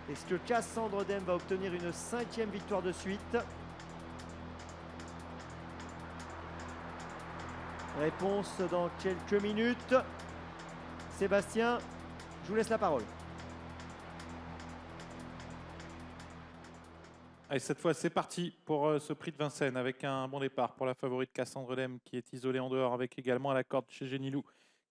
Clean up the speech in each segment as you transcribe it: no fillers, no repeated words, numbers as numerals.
Est-ce que Cassandre Dem va obtenir une 5e victoire de suite? Réponse dans quelques minutes. Sébastien, je vous laisse la parole. Allez, cette fois, c'est parti pour ce prix de Vincennes avec un bon départ pour la favorite Cassandre Dem qui est isolée en dehors avec également à la corde chez Génilou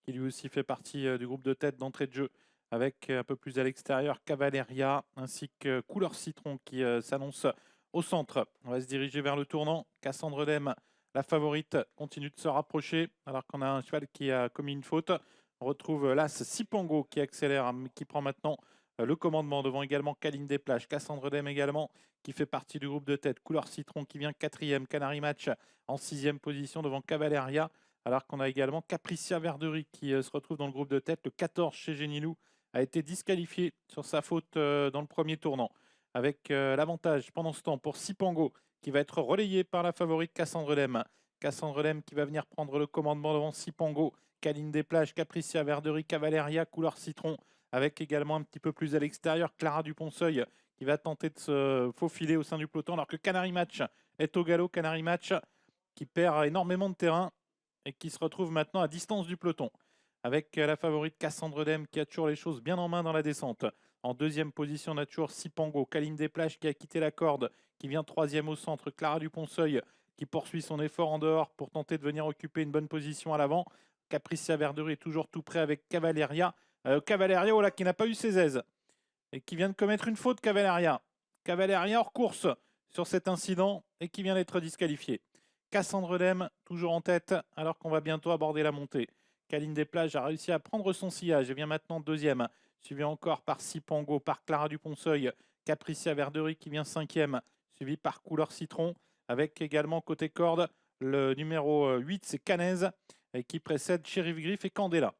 qui lui aussi fait partie du groupe de tête d'entrée de jeu avec un peu plus à l'extérieur Cavalleria ainsi que Couleur Citron qui s'annonce au centre. On va se diriger vers le tournant. Cassandre Dem, la favorite, continue de se rapprocher alors qu'on a un cheval qui a commis une faute. On retrouve l'As Sipango qui accélère, qui prend maintenant le commandement devant également Caline des Plages. Cassandre Dem également qui fait partie du groupe de tête. Couleur Citron qui vient 4e. Canary Match en 6e position devant Cavalleria. Alors qu'on a également Capricia Verderie qui se retrouve dans le groupe de tête. Le 14 chez Génilou a été disqualifié sur sa faute dans le premier tournant. Avec l'avantage pendant ce temps pour Sipango qui va être relayé par la favorite Cassandre Dem. Cassandre Dem qui va venir prendre le commandement devant Sipango. Caline des Plages, Capricia Verderie, Cavalleria, Couleur Citron. Avec également un petit peu plus à l'extérieur Clara Duponceul qui va tenter de se faufiler au sein du peloton alors que Canary Match est au galop. Canary Match qui perd énormément de terrain et qui se retrouve maintenant à distance du peloton. Avec la favorite Cassandre Dem qui a toujours les choses bien en main dans la descente. En 2e position, on a toujours Sipango. Caline des Plages qui a quitté la corde, qui vient 3e au centre. Clara Duponceul qui poursuit son effort en dehors pour tenter de venir occuper une bonne position à l'avant. Capricia Verderie est toujours tout près avec Cavalleria. Cavalleria qui n'a pas eu ses aises et qui vient de commettre une faute. Cavalleria hors course sur cet incident et qui vient d'être disqualifié. Cassandre Dem toujours en tête alors qu'on va bientôt aborder la montée. Caline des Plages a réussi à prendre son sillage et vient maintenant 2e, suivi encore par Sipango, par Clara Duponceul, Capricia Verderie qui vient 5e, suivi par Couleur Citron, avec également côté corde le numéro 8, c'est Canez, qui précède Sheriff Griff et Candela.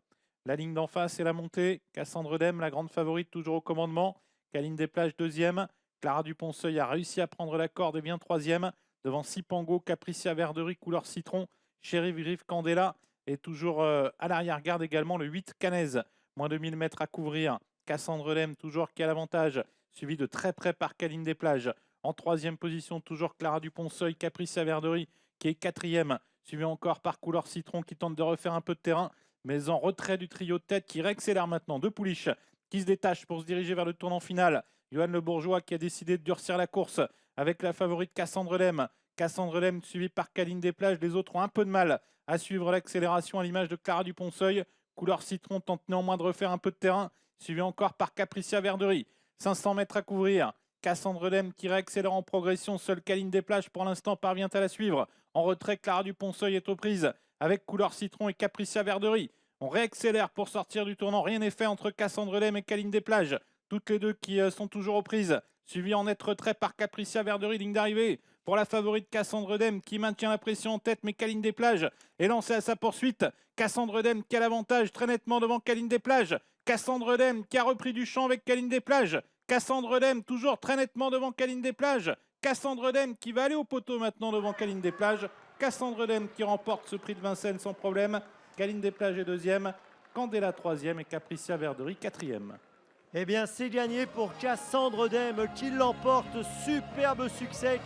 La ligne d'en face et la montée. Cassandre Dem, la grande favorite, toujours au commandement. Caline des Plages, 2e. Clara Duponceul a réussi à prendre la corde et vient 3e. Devant Sipango, Capricia Verderie, Couleur Citron, Sheriff Griff, Candela. Et toujours à l'arrière-garde également le 8, Canez. Moins de 1000 mètres à couvrir. Cassandre Dem, toujours qui a l'avantage. Suivi de très près par Caline des Plages. En 3e position, toujours Clara Duponceul, Capricia Verderie, qui est 4e. Suivi encore par Couleur Citron, qui tente de refaire un peu de terrain, mais en retrait du trio de tête qui réaccélère maintenant. De Pouliche qui se détache pour se diriger vers le tournant final. Johan Le Bourgeois qui a décidé de durcir la course avec la favorite Cassandre Dem. Cassandre Dem suivi par Caline des Plages. Les autres ont un peu de mal à suivre l'accélération à l'image de Clara Duponceul. Couleur Citron tente néanmoins de refaire un peu de terrain, suivi encore par Capricia Verderie. 500 mètres à couvrir. Cassandre Dem qui réaccélère en progression. Seule Caline des Plages pour l'instant parvient à la suivre. En retrait, Clara Duponceul est aux prises avec Couleur Citron et Capricia Verderie. On réaccélère pour sortir du tournant. Rien n'est fait entre Cassandre Dem et Caline des Plages. Toutes les deux qui sont toujours aux prises. Suivi en net retrait par Capricia Verderie, ligne d'arrivée pour la favorite Cassandre Dem qui maintient la pression en tête, mais Caline des Plages est lancée à sa poursuite. Cassandre Dem qui a l'avantage très nettement devant Caline des Plages. Cassandre Dem qui a repris du champ avec Caline des Plages. Cassandre Dem toujours très nettement devant Caline des Plages. Cassandre Dem qui va aller au poteau maintenant devant Caline des Plages. Cassandre Dem qui remporte ce prix de Vincennes sans problème. Caline des Plages est 2e, Candela 3e et Capricia Verderie 4e. Eh bien, c'est gagné pour Cassandre Dem qui l'emporte. Superbe succès.